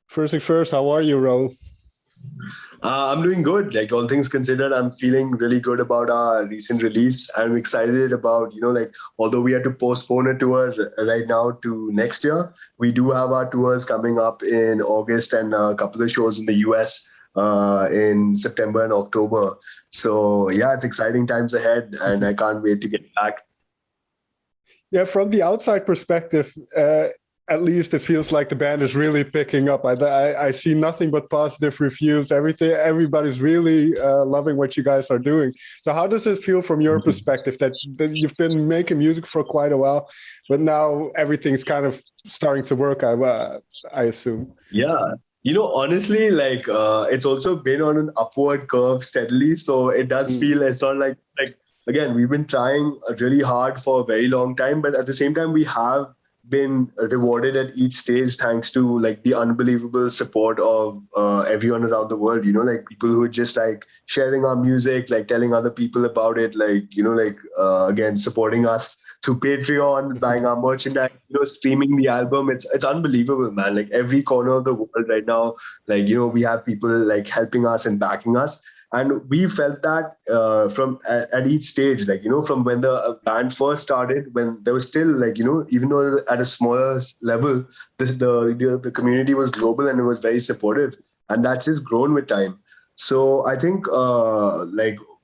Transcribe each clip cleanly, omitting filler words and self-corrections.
First thing first, how are you, Raoul? I'm doing good. Like all things considered, I'm feeling really good about our recent release. I'm excited about, although we had to postpone a tour right now to next year, we do have our tours coming up in August and a couple of shows in the US in September and October. So yeah, it's exciting times ahead, and I can't wait to get back. Yeah, from the outside perspective, at least it feels like the band is really picking up. I see nothing but positive reviews. Everybody's really loving what you guys are doing. So how does it feel from your perspective that you've been making music for quite a while, but now everything's kind of starting to work, I assume? Yeah. Honestly, it's also been on an upward curve steadily. So it does feel it's not like again, we've been trying really hard for a very long time, but at the same time, we have been rewarded at each stage thanks to like the unbelievable support of everyone around the world. Like people who are just like sharing our music, like telling other people about it, again supporting us through Patreon, buying our merchandise, streaming the album. It's unbelievable, man. Like every corner of the world right now, we have people like helping us and backing us. And we felt that from at each stage, from when the band first started, when there was still even though at a smaller level, the community was global and it was very supportive, and that's just grown with time. So I think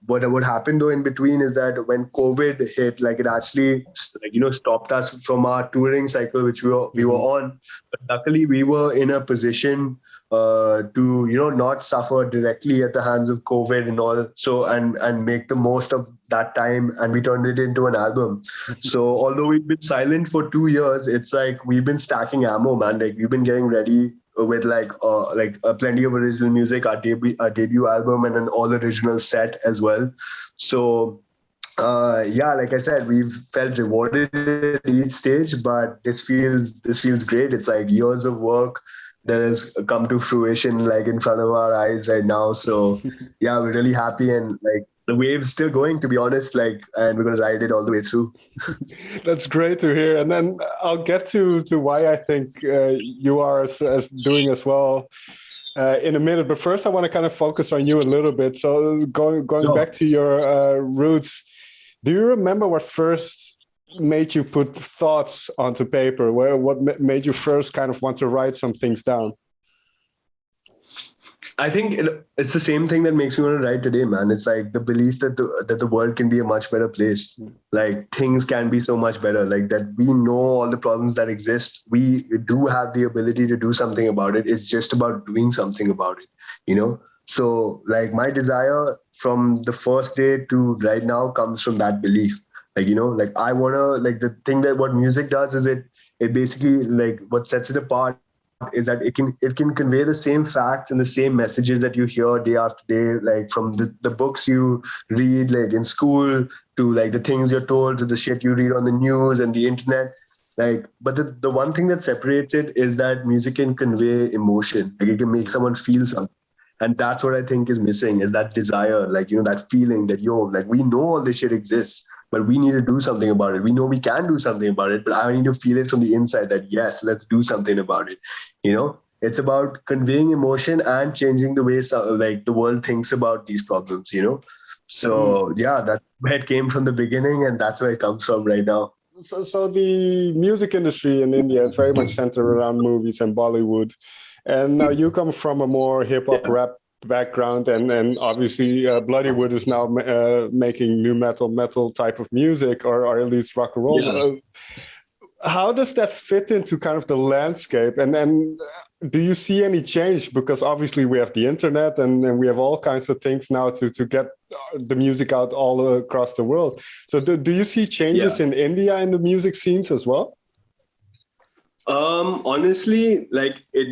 what happened though in between is that when COVID hit, it actually stopped us from our touring cycle, which we were on. But luckily, we were in a position to not suffer directly at the hands of COVID and all. So and make the most of that time, and we turned it into an album. So although we've been silent for 2 years, it's like we've been stacking ammo, man. Like we've been getting ready with plenty of original music, our debut album, and an all original set as well. So yeah, like I said, we've felt rewarded at each stage, but this feels great. It's like years of work that has come to fruition like in front of our eyes right now. So yeah, we're really happy, and like the wave's still going, to be honest, and we're gonna ride it all the way through. That's great to hear. And then I'll get to why I think you are as doing as well in a minute. But first, I want to kind of focus on you a little bit. So going Sure. back to your roots, do you remember what first made you put thoughts onto paper? What made you first kind of want to write some things down? I think it's the same thing that makes me want to write today, man. It's like the belief that the world can be a much better place. Like things can be so much better. Like that we know all the problems that exist. We do have the ability to do something about it. It's just about doing something about it. So like my desire from the first day to right now comes from that belief. Like I wanna like the thing that what music does is it basically like what sets it apart is that it can convey the same facts and the same messages that you hear day after day, like from the books you read like in school to like the things you're told to the shit you read on the news and the internet. But the one thing that separates it is that music can convey emotion. Like it can make someone feel something. And that's what I think is missing is that desire, that feeling that, like we know all this shit exists, but we need to do something about it. We know we can do something about it, but I need to feel it from the inside that, yes, let's do something about it. It's about conveying emotion and changing the way the world thinks about these problems. So yeah, that's where it came from the beginning, and that's where it comes from right now. So the music industry in India is very much centered around movies and Bollywood. And now you come from a more hip hop rap background, and obviously Bloodywood is now making new metal type of music, or at least rock and roll. Yeah. How does that fit into kind of the landscape? And then do you see any change? Because obviously we have the internet and we have all kinds of things now to get the music out all across the world. So do you see changes in India in the music scenes as well? Honestly,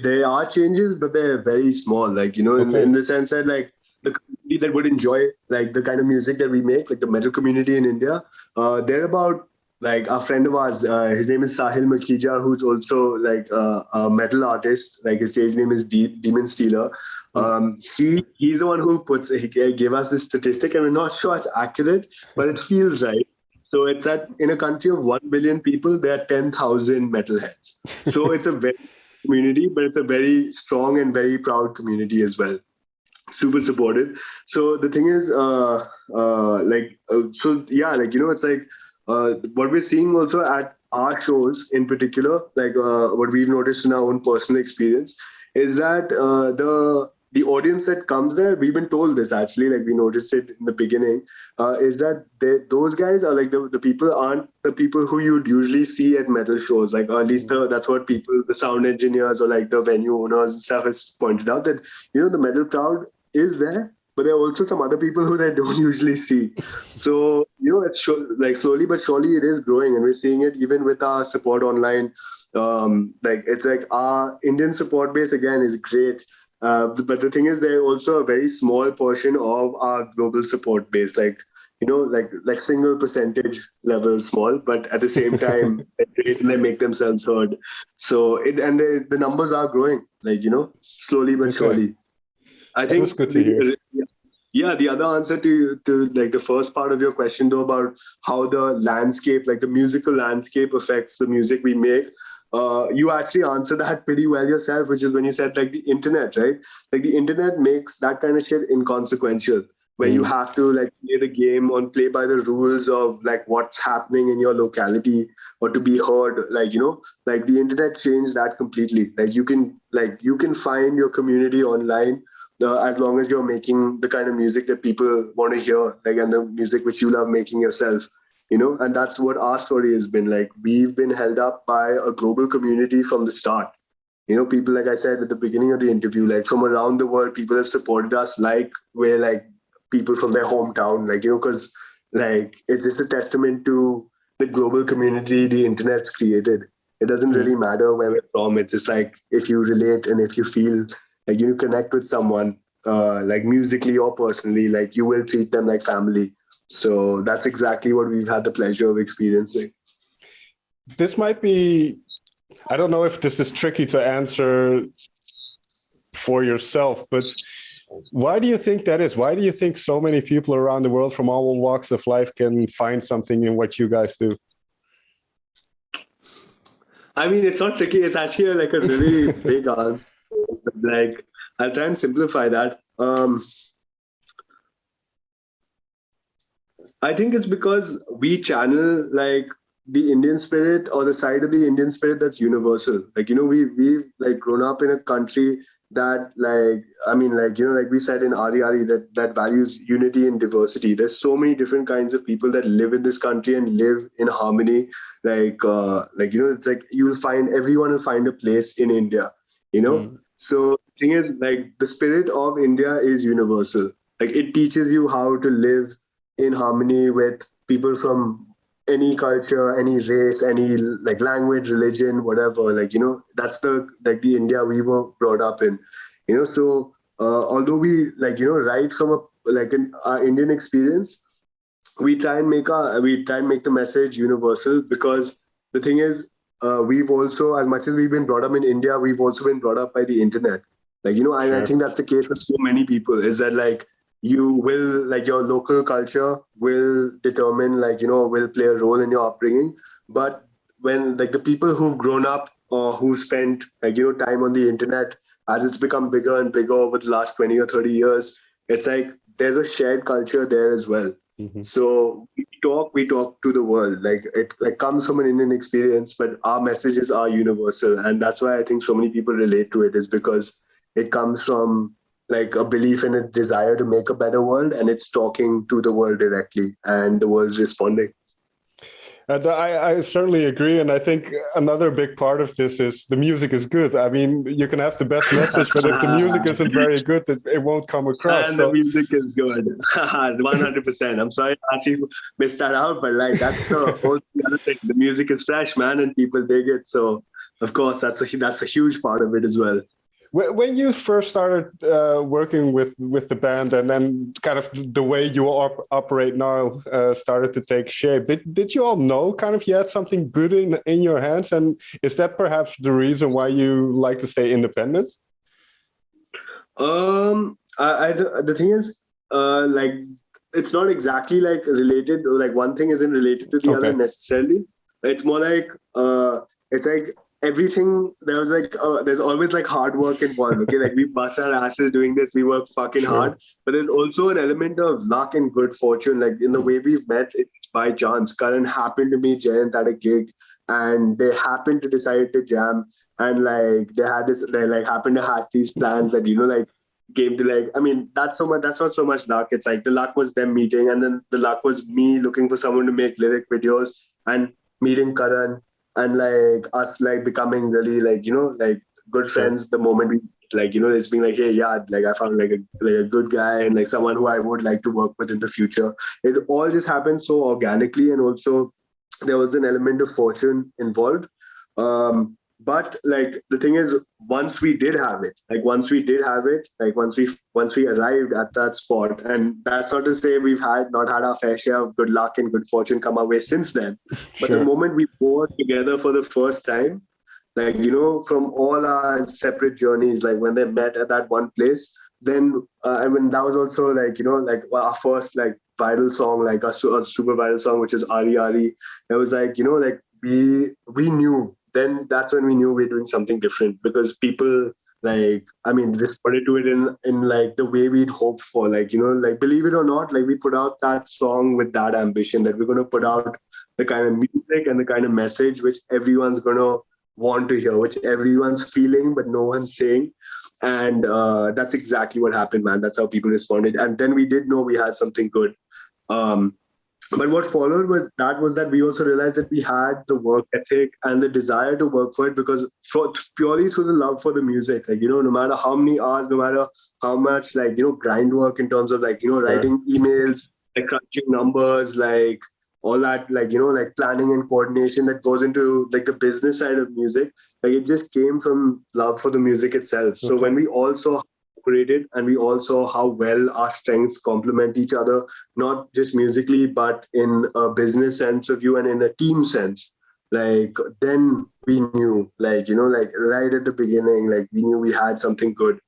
there are changes, but they're very small. In the sense that the community that would enjoy the kind of music that we make, like the metal community in India, they're about a friend of ours. His name is Sahil Makhija, who's also a metal artist. Like his stage name is Demon Stealer. He's the one who he gave us this statistic, and we're not sure it's accurate, but it feels right. So it's that in a country of 1 billion people, there are 10,000 metalheads. So it's a very community, but it's a very strong and very proud community as well. Super supportive. So the thing is, it's like what we're seeing also at our shows in particular, like what we've noticed in our own personal experience, is that the audience that comes there, we've been told this actually, like we noticed it in the beginning, is that those guys are like the people aren't the people who you'd usually see at metal shows. Like at least that's what people, the sound engineers or like the venue owners and stuff has pointed out, that the metal crowd is there, but there are also some other people who they don't usually see. So it's like slowly but surely it is growing, and we're seeing it even with our support online. Like it's like our Indian support base again is great. But the thing is, they're also a very small portion of our global support base, like single percentage level small, but at the same time, they make themselves heard. So the numbers are growing, slowly but surely. I think that's good to hear. Yeah, the other answer to like the first part of your question though, about how the landscape, like the musical landscape, affects the music we make. You actually answered that pretty well yourself, which is when you said like the internet, right? Like the internet makes that kind of shit inconsequential, where you have to like play the game on play by the rules of like what's happening in your locality or to be heard. Like like the internet changed that completely. Like you can find your community online. As long as you're making the kind of music that people want to hear, like, and the music which you love making yourself, and that's what our story has been. Like, we've been held up by a global community from the start. People, like I said at the beginning of the interview, like from around the world, people have supported us like we're like people from their hometown, like, because like it's just a testament to the global community the internet's created. It doesn't really matter where we're from. It's just like if you relate and if you feel like you connect with someone, like musically or personally, like you will treat them like family. So that's exactly what we've had the pleasure of experiencing. This might be, I don't know if this is tricky to answer for yourself, but why do you think that is? Why do you think so many people around the world from all walks of life can find something in what you guys do? I mean, it's not tricky. It's actually like a really big answer. Like, I'll try and simplify that. I think it's because we channel like the Indian spirit, or the side of the Indian spirit that's universal. Like, we've like grown up in a country that like we said in Ari Ari, that values unity and diversity. There's so many different kinds of people that live in this country and live in harmony. It's like everyone will find a place in India, So the thing is, like, the spirit of India is universal. Like, it teaches you how to live in harmony with people from any culture, any race, any like language, religion, whatever. Like, that's the India we were brought up in. So although we write from our Indian experience, we try and make the message universal, because the thing is, we've also, as much as we've been brought up in India, we've also been brought up by the internet. Like, Sure. I think that's the case for so many people, is that like you will, like, your local culture will determine, like, will play a role in your upbringing. But when like the people who've grown up or who spent like, time on the internet, as it's become bigger and bigger over the last 20 or 30 years, it's like there's a shared culture there as well. Mm-hmm. So we talk to the world. Like, it like comes from an Indian experience, but our messages are universal. And that's why I think so many people relate to it, is because it comes from like a belief in a desire to make a better world, and it's talking to the world directly, and the world's responding. And I certainly agree. And I think another big part of this is the music is good. I mean, you can have the best message, but if the music isn't very good, it won't come across. And the music is good. 100%. I'm sorry I actually missed that out, but like that's the other thing. The music is fresh, man, and people dig it. So of course that's a huge part of it as well. When you first started working with the band, and then kind of the way you operate now started to take shape, did you all know kind of you had something good in your hands? And is that perhaps the reason why you like to stay independent? The thing is, like, it's not exactly like related, or like one thing isn't related to the other necessarily. It's more like, it's like everything, there's always like hard work involved. Okay, like we bust our asses doing this, we work fucking Sure. hard, but there's also an element of luck and good fortune. Like in the way we've met, it's by chance. Karan happened to meet Jayant at a gig, and they happened to decide to jam, and like they like happened to have these plans that like came to like. I mean, that's not so much luck. It's like the luck was them meeting, and then the luck was me looking for someone to make lyric videos and meeting Karan, and like us like becoming really like like good Sure. friends the moment we like it's being like, hey, yeah, like I found like a good guy and like someone who I would like to work with in the future. It all just happened so organically, and also there was an element of fortune involved. But like the thing is, once we arrived at that spot, and that's not to say we've not had our fair share of good luck and good fortune come our way since then. But the Sure. moment we worked together for the first time, like from all our separate journeys, like when they met at that one place, then I mean that was also like like our first like viral song, like a super viral song, which is Ari Ari. It was like like we knew then, that's when we knew we were doing something different, because people like, I mean, responded to it in like the way we'd hoped for. Like like, believe it or not, like we put out that song with that ambition that we're going to put out the kind of music and the kind of message which everyone's going to want to hear, which everyone's feeling but no one's saying. And that's exactly what happened, man. That's how people responded, and then we did know we had something good. um, but what followed with that was that we also realized that we had the work ethic and the desire to work for it, because purely through the love for the music, like no matter how many hours, no matter how much like grind work in terms of like Sure. writing emails, like crunching numbers, like all that, like like planning and coordination that goes into like the business side of music, like it just came from love for the music itself. So Okay. when we all saw operated, and we all saw how well our strengths complement each other, not just musically, but in a business sense of view and in a team sense. Like then we knew, like like right at the beginning, like we knew we had something good.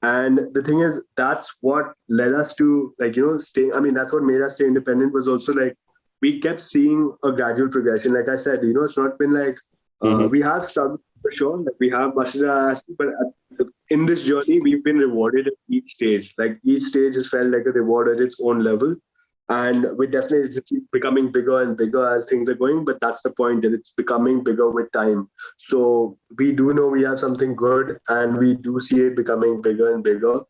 And the thing is, that's what led us to like stay. I mean, that's what made us stay independent. Was also like we kept seeing a gradual progression. Like I said, it's not been like Hmm. we have struggled for sure. Like we have busted our ass, but in this journey, we've been rewarded at each stage. Like each stage has felt like a reward at its own level. And we definitely, it's becoming bigger and bigger as things are going. But that's the point, that it's becoming bigger with time. So we do know we have something good, and we do see it becoming bigger and bigger.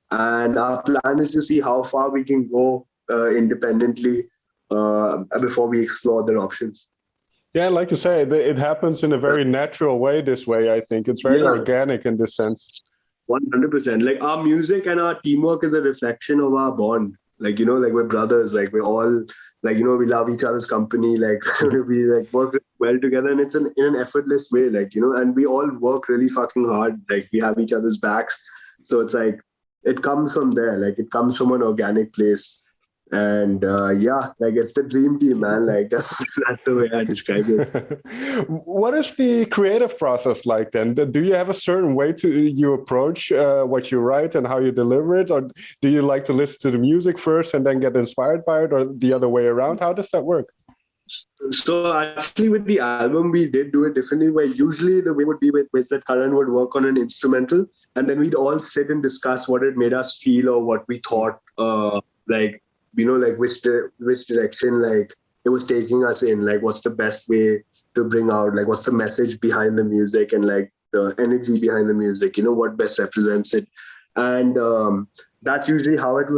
And our plan is to see how far we can go independently before we explore other options. Yeah, like you say, it happens in a very natural way this way, I think. It's very Yeah, organic in this sense. 100%. Like our music and our teamwork is a reflection of our bond. Like, like we're brothers, like we're all like, we love each other's company. Like we like work well together, and it's in an effortless way, like, and we all work really fucking hard. Like we have each other's backs. So it's like, it comes from there. Like it comes from an organic place. And yeah, like it's the dream team, man. Like that's the way I describe it. What is the creative process like then? Do you have a certain way to you approach what you write and how you deliver it? Or do you like to listen to the music first and then get inspired by it, or the other way around? How does that work? So actually, with the album, we did do it differently. Where usually the way would be with that Karan would work on an instrumental, and then we'd all sit and discuss what it made us feel, or what we thought, like like which direction like it was taking us in. Like what's the best way to bring out, like what's the message behind the music, and like the energy behind the music. What best represents it, and that's usually how it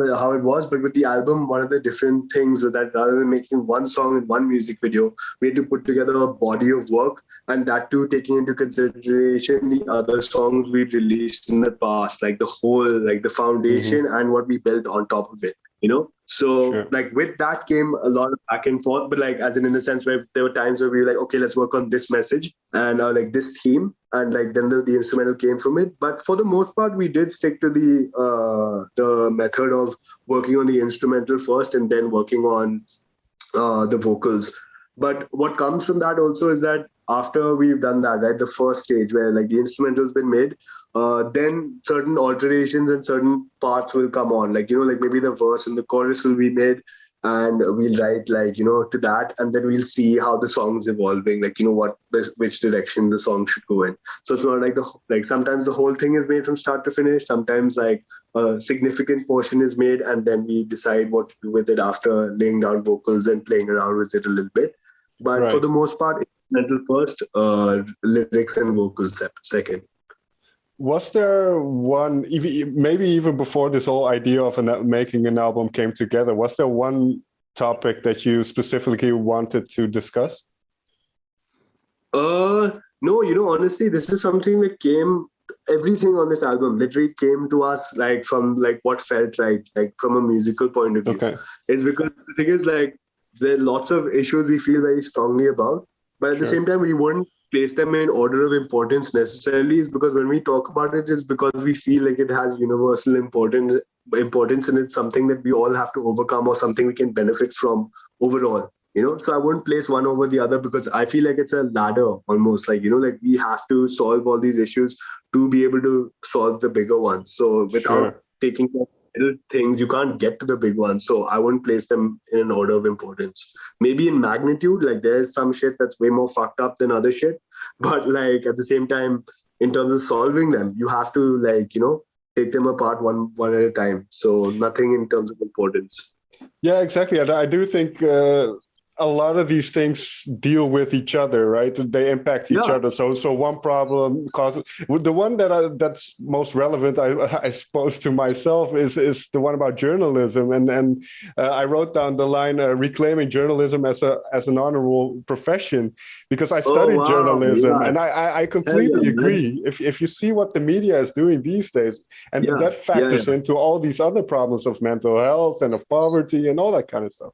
was. But with the album, one of the different things was that rather than making one song in one music video, we had to put together a body of work, and that too taking into consideration the other songs we released in the past, like the whole, like the Hmm. foundation and what we built on top of it. So Sure. like with that came a lot of back and forth, but like as in a sense where there were times where we were like, okay, let's work on this message and like this theme, and like then the instrumental came from it. But for the most part, we did stick to the method of working on the instrumental first and then working on the vocals. But what comes from that also is that after we've done that, right, the first stage where like the instrumental's been made, then certain alterations and certain parts will come on. Like, like maybe the verse and the chorus will be made. and we'll write like, to that, and then we'll see how the song's evolving, like, which direction the song should go in. So it's not like sometimes the whole thing is made from start to finish. Sometimes like a significant portion is made, and then we decide what to do with it after laying down vocals and playing around with it a little bit. But for the most part, instrumental first, lyrics and vocals second. Was there one, maybe even before this whole idea of making an album came together, was there one topic that you specifically wanted to discuss? No, honestly, this is something that everything on this album literally came to us like from like what felt right, like from a musical point of view. Okay. It's because the thing is like there are lots of issues we feel very strongly about, but at the same time we wouldn't place them in order of importance necessarily. Is because when we talk about it, it's because we feel like it has universal importance, and it's something that we all have to overcome or something we can benefit from overall. So I wouldn't place one over the other because I feel like it's a ladder almost, like, like we have to solve all these issues to be able to solve the bigger ones. So without taking care of little things, you can't get to the big ones. So I wouldn't place them in an order of importance. Maybe in magnitude, like there's some shit that's way more fucked up than other shit. But like at the same time, in terms of solving them, you have to like, take them apart one at a time. So nothing in terms of importance. Yeah, exactly. I do think a lot of these things deal with each other, right? They impact each other. So one problem causes the one that's most relevant, I suppose, to myself is the one about journalism. And I wrote down the line reclaiming journalism as an honorable profession, because I studied journalism, and I completely agree. If you see what the media is doing these days, and that factors into all these other problems of mental health and of poverty and all that kind of stuff.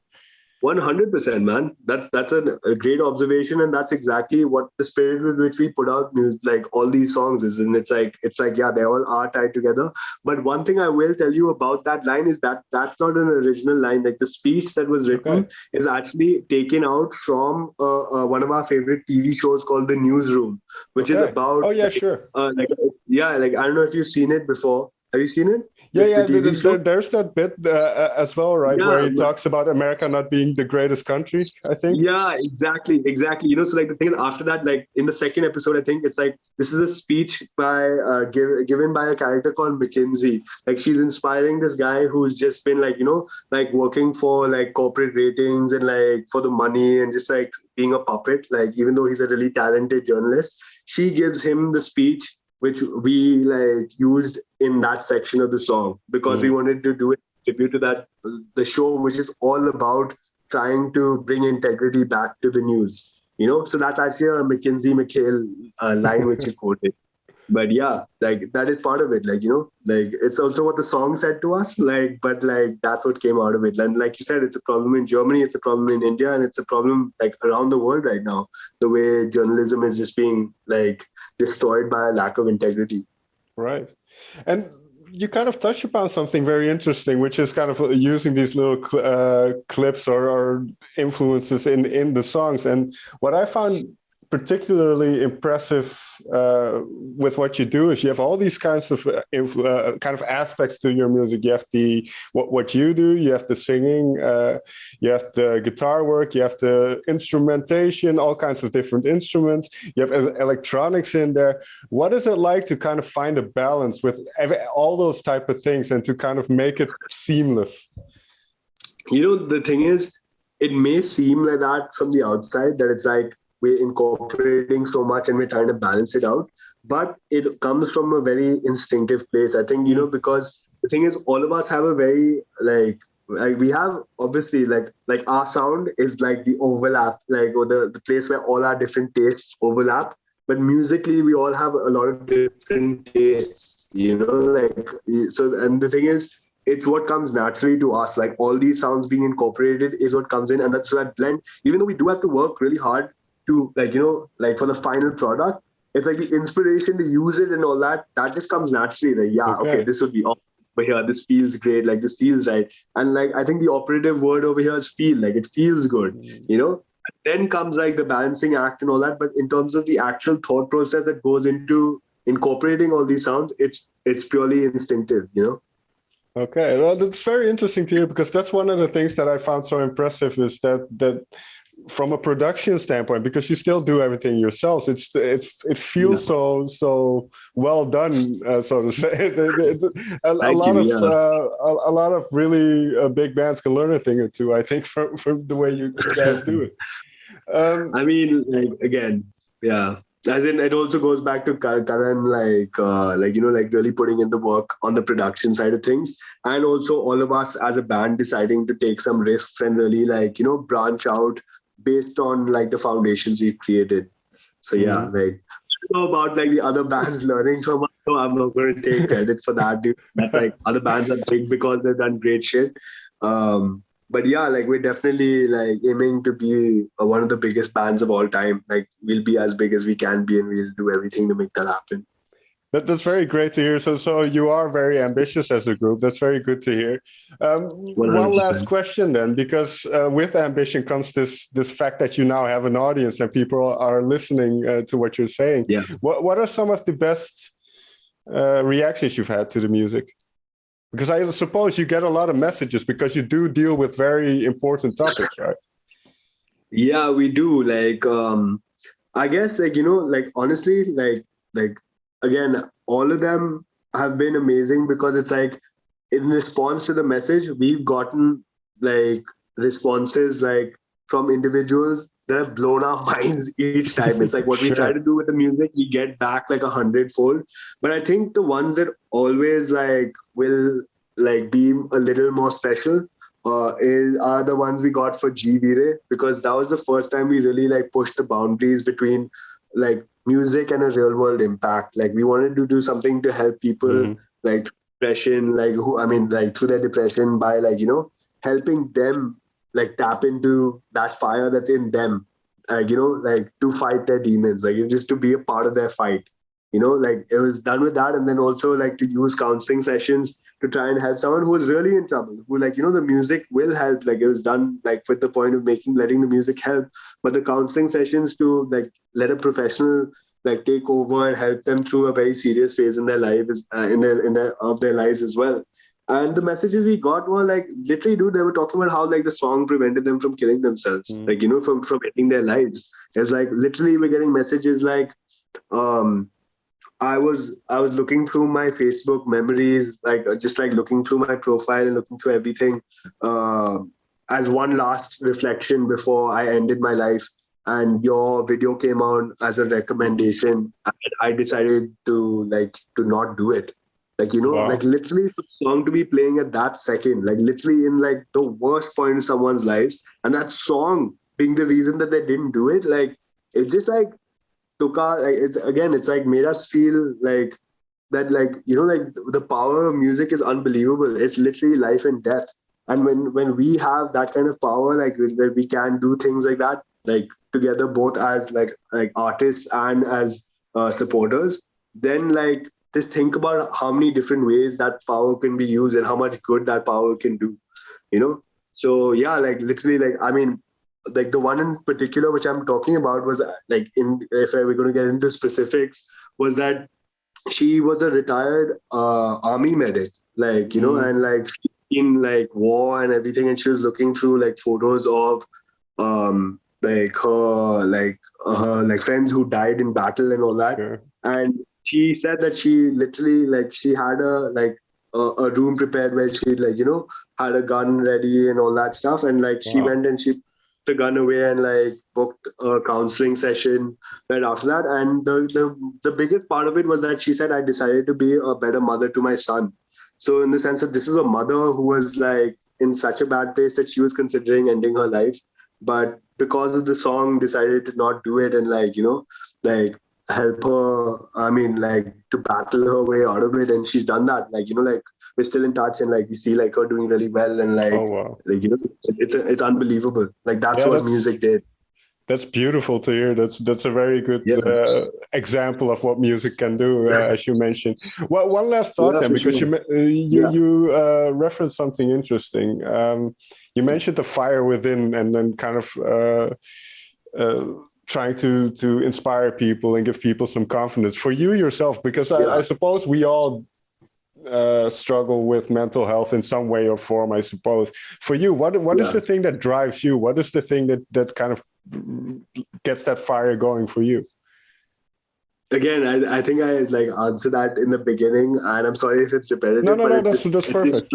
100%, man. That's a great observation, and that's exactly what the spirit with which we put out like all these songs is. And it's like they all are tied together. But one thing I will tell you about that line is that that's not an original line. Like the speech that was written is actually taken out from one of our favorite TV shows called The Newsroom, which is about. Oh yeah, sure. I don't know if you've seen it before. Have you seen it? Yeah. There's that bit as well, right? Where he talks about America not being the greatest country, I think. Yeah, exactly. So like the thing is, after that, like in the second episode, I think it's like, this is a speech given by a character called McKinsey. Like she's inspiring this guy who's just been like, like working for like corporate ratings and like for the money and just like being a puppet. Like even though he's a really talented journalist, she gives him the speech which we like used in that section of the song because we wanted to do it tribute to the show, which is all about trying to bring integrity back to the news. So that's actually a McKinsey McHale line which you quoted. But yeah, like that is part of it. Like, like it's also what the song said to us, like, but like that's what came out of it. And like you said, it's a problem in Germany, it's a problem in India, and it's a problem like around the world right now. The way journalism is just being like destroyed by a lack of integrity. Right. And you kind of touched upon something very interesting, which is kind of using these little clips or influences in the songs. And what I found particularly impressive with what you do is you have all these kinds of kind of aspects to your music. You have what you do, you have the singing, you have the guitar work, you have the instrumentation, all kinds of different instruments. You have electronics in there. What is it like to kind of find a balance with all those type of things and to kind of make it seamless? The thing is, it may seem like that from the outside, that it's like we're incorporating so much and we're trying to balance it out. But it comes from a very instinctive place. I think, because the thing is, all of us have a very, like we have obviously like our sound is like the overlap, like, or the place where all our different tastes overlap. But musically, we all have a lot of different tastes, like, so, and the thing is, it's what comes naturally to us. Like all these sounds being incorporated is what comes in. And that's where that blend, even though we do have to work really hard to like, like for the final product, it's like the inspiration to use it and all that just comes naturally. Like, okay, this would be awesome over here. This feels great. Like this feels right. And like, I think the operative word over here is feel, like it feels good, And then comes like the balancing act and all that. But in terms of the actual thought process that goes into incorporating all these sounds, it's purely instinctive, Okay, well, that's very interesting to hear because that's one of the things that I found so impressive is that from a production standpoint, because you still do everything yourselves, it Yeah. feels so well done, so to say. A Thank lot you. of Yeah. a lot of really big bands can learn a thing or two, I think, from the way you guys do it. Um, I mean, like again, yeah. As in, it also goes back to Karan, like really putting in the work on the production side of things, and also all of us as a band deciding to take some risks and really branch out based on like the foundations we've created. So yeah, mhm. like I don't know about like the other bands learning from us. So I'm not going to take credit for that, dude. That's like other bands are big because they've done great shit. But yeah, like we're definitely like aiming to be one of the biggest bands of all time. Like we'll be as big as we can be, and we'll do everything to make that happen. That's very great to hear. So you are very ambitious as a group. That's very good to hear. One last 100%. question then, because with ambition comes this fact that you now have an audience and people are listening to what you're saying. Yeah. What are some of the best reactions you've had to the music? Because I suppose you get a lot of messages because you do deal with very important topics, right? Yeah, we do. Like, I guess like like honestly, like again, all of them have been amazing because it's like in response to the message, we've gotten like responses like from individuals that have blown our minds each time. It's like what we try Sure. to do with the music, we get back like 100-fold. But I think the ones that always like will like be a little more special are the ones we got for Jee Veerey, because that was the first time we really like pushed the boundaries between like music and a real world impact. Like we wanted to do something to help people Hmm. like depression, like who I mean, like through their depression by like helping them like tap into that fire that's in them, like like to fight their demons, like just to be a part of their fight. Like it was done with that, and then also like to use counseling sessions to try and help someone who is really in trouble, who like the music will help. Like it was done like with the point of letting the music help, but the counseling sessions to like let a professional like take over and help them through a very serious phase in their life is in their of their lives as well. And the messages we got were like literally, dude, they were talking about how like the song prevented them from killing themselves, like from ending their lives. It's like literally we're getting messages like um I was looking through my Facebook memories, like just like looking through my profile and looking through everything, uh, as one last reflection before I ended my life. And your video came out as a recommendation, and I decided to not do it. Like like Wow. literally for the song to be playing at that second, like literally in like the worst point in someone's lives, and that song being the reason that they didn't do it, like it's just like took our like, it's like made us feel like that, like like the power of music is unbelievable. It's literally life and death. And when we have that kind of power, like that we can do things like that, like together, both as like artists and as supporters, then like just think about how many different ways that power can be used and how much good that power can do you know so yeah, like literally, like I mean, like the one in particular which I'm talking about was like, in if we're going to get into specifics, was that she was a retired army medic, like Mm. and like in like war and everything, and she was looking through like photos of like her like friends who died in battle and all that. Sure. And she said that she literally, like, she had a room prepared where she, like, had a gun ready and all that stuff, and like she Wow. went and she put the gun away and like booked a counseling session right after that. And the biggest part of it was that she said, I decided to be a better mother to my son. So in the sense that this is a mother who was like in such a bad place that she was considering ending her life, but because of the song decided to not do it, and like like help her, I mean, like to battle her way out of it. And she's done that, like like we're still in touch, and like we see like her doing really well, and Oh, like wow. it's unbelievable. Like that's Yeah, what music did. that's beautiful to hear. That's a very good Yeah. example of what music can do, as you mentioned. Well, one last thought Yeah, then, for because sure. Yeah. you referenced something interesting. You mentioned the fire within, and then kind of uh, trying to inspire people and give people some confidence. For you yourself, because I Yeah. suppose we all struggle with mental health in some way or form, I suppose. For you, what is the thing that drives you? What is the thing that kind of gets that fire going for you? Again, I think I like answered that in the beginning, and I'm sorry if it's repetitive. No, that's perfect.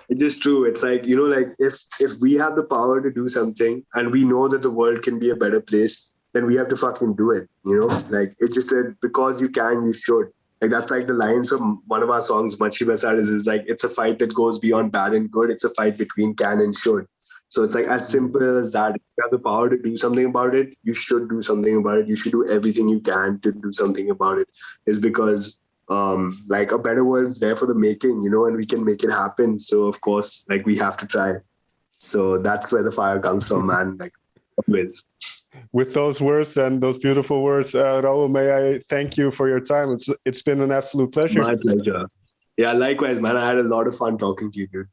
It's just true. It's like, you know, like if we have the power to do something and we know that the world can be a better place, then we have to fucking do it. You know, like it's just that because you can, you should. Like that's like the lines from one of our songs, Machi Basad, is like, it's a fight that goes beyond bad and good. It's a fight between can and should. So it's like as simple as that. If you have the power to do something about it, you should do something about it. You should do everything you can to do something about it. It's because like a better world is there for the making, you know, and we can make it happen. So of course, like we have to try. So that's where the fire comes from, man. Like always. With those words and those beautiful words, Raoul, may I thank you for your time. It's been an absolute pleasure. My pleasure. Yeah, likewise, man. I had a lot of fun talking to you, dude.